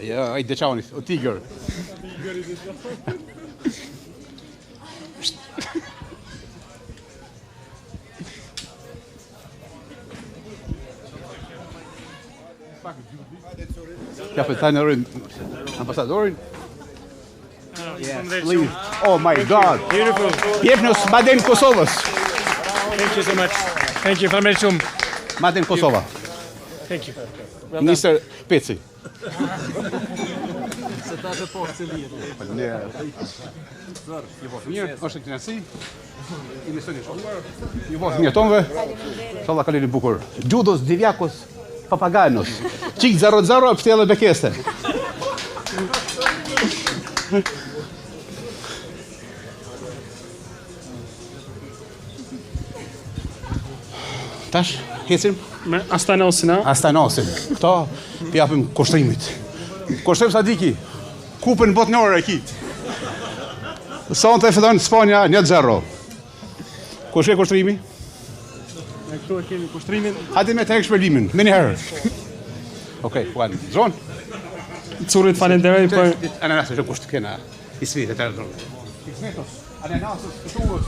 Ja, ai Deçauni, o Tiger. Kapitanin ambasadorin. Yes, please. Oh my God. Beautiful. Jepnos Maden Kosovës. Thank you so much. Thank you. Faleminderit shumë. Maden Kosova. Thank you. Minister Peci. Se ta të po se lijet. Mirë, është kënaqësi. I mësoni shumë. Ju vao mjetonve. Inshallah kaleni bukur. Judos Diviakos Papaganos. Çik 00 pftellë bekeste. Tash, hecim Me Astanosin, ha? Astanosin. Këto japim kushtrimit. Kushtrim Sadiki. Kupën botërore e kit. Sonte fillon Spanja 1-0. Kush e kushtrimi? Ne këtu e kemi kushtrimin. Hajde me tek shpërlimin, më një herë. Okej, one. Zon. Curit falenderoj për Ananasu që kusht kena. Isvi, të tërë. Ismetos. Ananasus, këtu